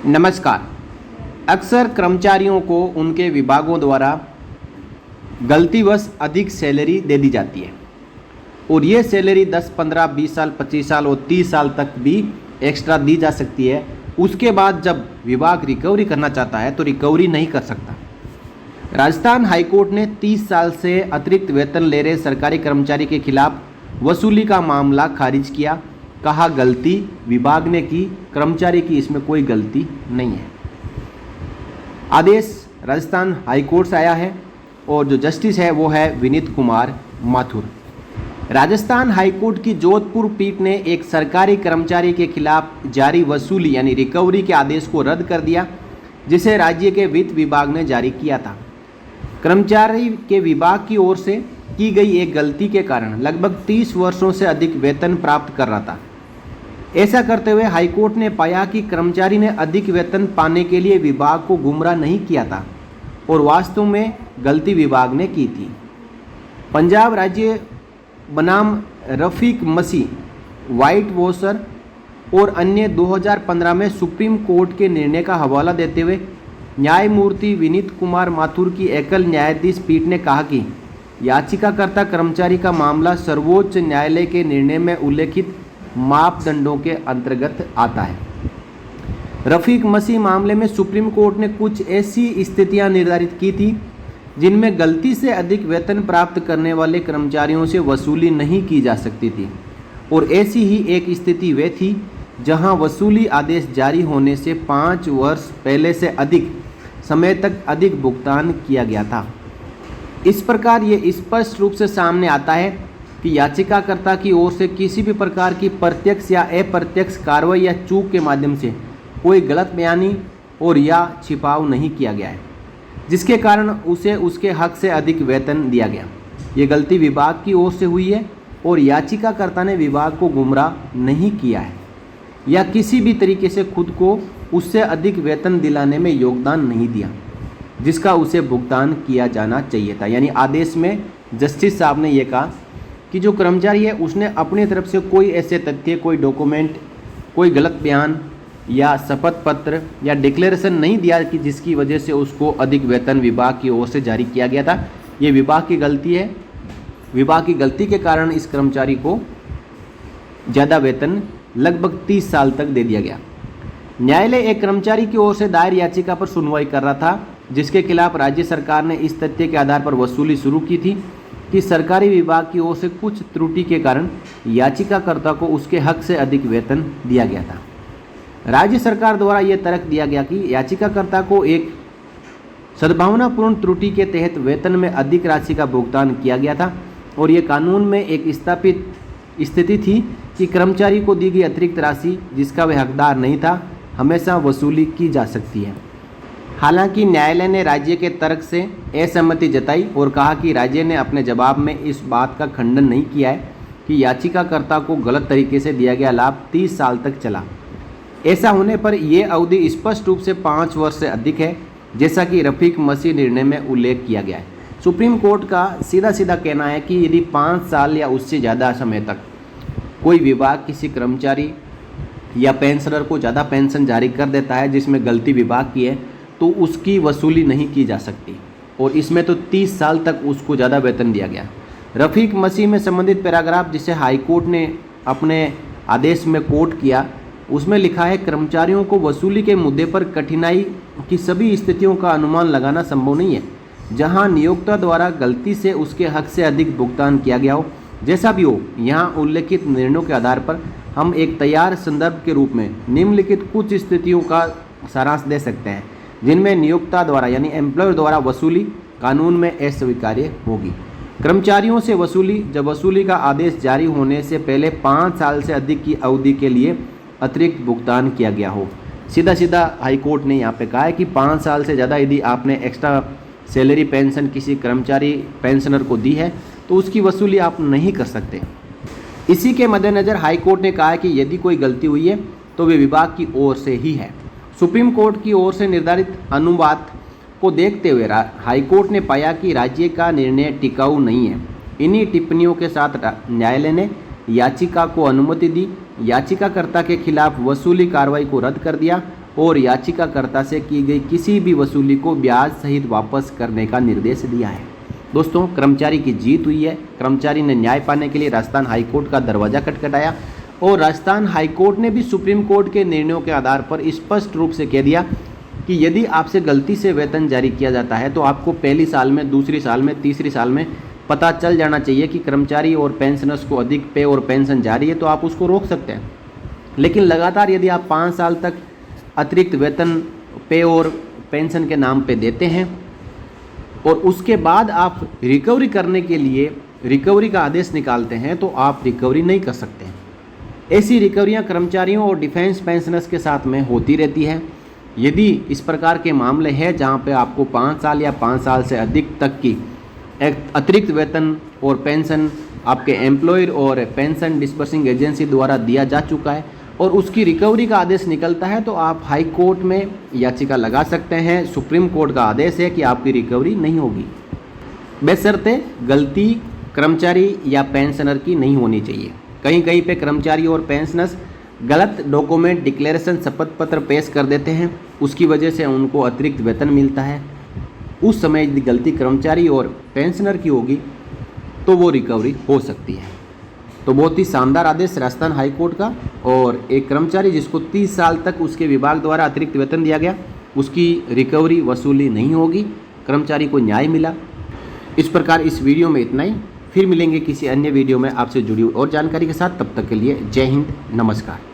नमस्कार। अक्सर कर्मचारियों को उनके विभागों द्वारा गलतीवश अधिक सैलरी दे दी जाती है और ये सैलरी 10, 15, 20 साल, 25 साल और 30 साल तक भी एक्स्ट्रा दी जा सकती है। उसके बाद जब विभाग रिकवरी करना चाहता है तो रिकवरी नहीं कर सकता। राजस्थान हाईकोर्ट ने 30 साल से अतिरिक्त वेतन ले रहे सरकारी कर्मचारी के खिलाफ वसूली का मामला खारिज किया। कहा गलती विभाग ने की, कर्मचारी की इसमें कोई गलती नहीं है। आदेश राजस्थान हाईकोर्ट से आया है और जो जस्टिस है वो है विनीत कुमार माथुर। राजस्थान हाईकोर्ट की जोधपुर पीठ ने एक सरकारी कर्मचारी के खिलाफ जारी वसूली यानी रिकवरी के आदेश को रद्द कर दिया, जिसे राज्य के वित्त विभाग ने जारी किया था। कर्मचारी के विभाग की ओर से की गई एक गलती के कारण लगभग 30 वर्षों से अधिक वेतन प्राप्त कर रहा था। ऐसा करते हुए हाईकोर्ट ने पाया कि कर्मचारी ने अधिक वेतन पाने के लिए विभाग को गुमराह नहीं किया था और वास्तव में गलती विभाग ने की थी। पंजाब राज्य बनाम रफीक मसीह, वाइट वॉशर और अन्य 2015 में सुप्रीम कोर्ट के निर्णय का हवाला देते हुए न्यायमूर्ति विनीत कुमार माथुर की एकल न्यायाधीश पीठ ने कहा कि याचिकाकर्ता कर्मचारी का मामला सर्वोच्च न्यायालय के निर्णय में उल्लेखित मापदंडों के अंतर्गत आता है। रफीक मसीह मामले में सुप्रीम कोर्ट ने कुछ ऐसी स्थितियां निर्धारित की थी जिनमें गलती से अधिक वेतन प्राप्त करने वाले कर्मचारियों से वसूली नहीं की जा सकती थी, और ऐसी ही एक स्थिति वे थी जहां वसूली आदेश जारी होने से 5 वर्ष पहले से अधिक समय तक अधिक भुगतान किया गया था। इस प्रकार ये स्पष्ट रूप से सामने आता है कि याचिकाकर्ता की ओर से किसी भी प्रकार की प्रत्यक्ष या अप्रत्यक्ष कार्रवाई या चूक के माध्यम से कोई गलत बयानी और या छिपाव नहीं किया गया है, जिसके कारण उसे उसके हक से अधिक वेतन दिया गया। ये गलती विभाग की ओर से हुई है और याचिकाकर्ता ने विभाग को गुमराह नहीं किया है या किसी भी तरीके से खुद को उससे अधिक वेतन दिलाने में योगदान नहीं दिया जिसका उसे भुगतान किया जाना चाहिए था। यानी आदेश में जस्टिस साहब ने यह कहा कि जो कर्मचारी है उसने अपनी तरफ से कोई ऐसे तथ्य, कोई डॉक्यूमेंट, कोई गलत बयान या शपथ पत्र या डिक्लेरेशन नहीं दिया कि जिसकी वजह से उसको अधिक वेतन विभाग की ओर से जारी किया गया था। ये विभाग की गलती है। विभाग की गलती के कारण इस कर्मचारी को ज़्यादा वेतन लगभग 30 साल तक दे दिया गया। न्यायालय एक कर्मचारी की ओर से दायर याचिका पर सुनवाई कर रहा था जिसके खिलाफ राज्य सरकार ने इस तथ्य के आधार पर वसूली शुरू की थी कि सरकारी विभाग की ओर से कुछ त्रुटि के कारण याचिकाकर्ता को उसके हक से अधिक वेतन दिया गया था। राज्य सरकार द्वारा यह तर्क दिया गया कि याचिकाकर्ता को एक सद्भावनापूर्ण त्रुटि के तहत वेतन में अधिक राशि का भुगतान किया गया था और ये कानून में एक स्थापित स्थिति थी कि कर्मचारी को दी गई अतिरिक्त राशि जिसका वह हकदार नहीं था हमेशा वसूली की जा सकती है। हालांकि न्यायालय ने राज्य के तर्क से असहमति जताई और कहा कि राज्य ने अपने जवाब में इस बात का खंडन नहीं किया है कि याचिकाकर्ता को गलत तरीके से दिया गया लाभ 30 साल तक चला। ऐसा होने पर यह अवधि स्पष्ट रूप से 5 वर्ष से अधिक है, जैसा कि रफीक मसीह निर्णय में उल्लेख किया गया है। सुप्रीम कोर्ट का सीधा सीधा कहना है कि यदि 5 साल या उससे ज़्यादा समय तक कोई विभाग किसी कर्मचारी या पेंशनर को ज़्यादा पेंशन जारी कर देता है जिसमें गलती विभाग की है तो उसकी वसूली नहीं की जा सकती, और इसमें तो 30 साल तक उसको ज़्यादा वेतन दिया गया। रफीक मसीह में संबंधित पैराग्राफ जिसे हाईकोर्ट ने अपने आदेश में कोट किया उसमें लिखा है, कर्मचारियों को वसूली के मुद्दे पर कठिनाई की सभी स्थितियों का अनुमान लगाना संभव नहीं है जहां नियोक्ता द्वारा गलती से उसके हक से अधिक भुगतान किया गया हो। जैसा भी हो, यहाँ उल्लेखित निर्णयों के आधार पर हम एक तैयार संदर्भ के रूप में निम्नलिखित कुछ स्थितियों का सारांश दे सकते हैं जिनमें नियोक्ता द्वारा यानी एम्प्लॉयर द्वारा वसूली कानून में अस्वीकार्य होगी। कर्मचारियों से वसूली, जब वसूली का आदेश जारी होने से पहले 5 साल से अधिक की अवधि के लिए अतिरिक्त भुगतान किया गया हो। सीधा सीधा हाईकोर्ट ने यहाँ पे कहा है कि 5 साल से ज़्यादा यदि आपने एक्स्ट्रा सैलरी पेंशन किसी कर्मचारी पेंशनर को दी है तो उसकी वसूली आप नहीं कर सकते। इसी के मद्देनज़र हाईकोर्ट ने कहा है कि यदि कोई गलती हुई है तो वे विभाग की ओर से ही है। सुप्रीम कोर्ट की ओर से निर्धारित अनुवाद को देखते हुए हाईकोर्ट ने पाया कि राज्य का निर्णय टिकाऊ नहीं है। इन्हीं टिप्पणियों के साथ न्यायालय ने याचिका को अनुमति दी, याचिकाकर्ता के खिलाफ वसूली कार्रवाई को रद्द कर दिया और याचिकाकर्ता से की गई किसी भी वसूली को ब्याज सहित वापस करने का निर्देश दिया है। दोस्तों, कर्मचारी की जीत हुई है। कर्मचारी ने न्याय पाने के लिए राजस्थान हाईकोर्ट का दरवाज़ा खटखटाया और राजस्थान हाईकोर्ट ने भी सुप्रीम कोर्ट के निर्णयों के आधार पर स्पष्ट रूप से कह दिया कि यदि आपसे गलती से वेतन जारी किया जाता है तो आपको पहली साल में, दूसरी साल में, तीसरी साल में पता चल जाना चाहिए कि कर्मचारी और पेंशनर्स को अधिक पे और पेंशन जारी है, तो आप उसको रोक सकते हैं। लेकिन लगातार यदि आप 5 साल तक अतिरिक्त वेतन, पे और पेंशन के नाम पे देते हैं और उसके बाद आप रिकवरी करने के लिए रिकवरी का आदेश निकालते हैं, तो आप रिकवरी नहीं कर सकते। ऐसी रिकवरियां कर्मचारियों और डिफेंस पेंशनर्स के साथ में होती रहती है। यदि इस प्रकार के मामले हैं जहां पे आपको 5 साल या 5 साल से अधिक तक की अतिरिक्त वेतन और पेंशन आपके एम्प्लॉयर और पेंशन डिस्बर्सिंग एजेंसी द्वारा दिया जा चुका है और उसकी रिकवरी का आदेश निकलता है, तो आप हाई कोर्ट में याचिका लगा सकते हैं। सुप्रीम कोर्ट का आदेश है कि आपकी रिकवरी नहीं होगी, बशर्ते गलती कर्मचारी या पेंशनर की नहीं होनी चाहिए। कहीं कहीं पे कर्मचारी और पेंशनर्स गलत डॉक्यूमेंट, डिक्लेरेशन, शपथ पत्र पेश कर देते हैं, उसकी वजह से उनको अतिरिक्त वेतन मिलता है। उस समय यदि गलती कर्मचारी और पेंशनर की होगी तो वो रिकवरी हो सकती है। तो बहुत ही शानदार आदेश राजस्थान हाई कोर्ट का। और एक कर्मचारी जिसको 30 साल तक उसके विभाग द्वारा अतिरिक्त वेतन दिया गया, उसकी रिकवरी वसूली नहीं होगी, कर्मचारी को न्याय मिला। इस प्रकार इस वीडियो में इतना ही। फिर मिलेंगे किसी अन्य वीडियो में आपसे जुड़ी और जानकारी के साथ। तब तक के लिए जय हिंद, नमस्कार।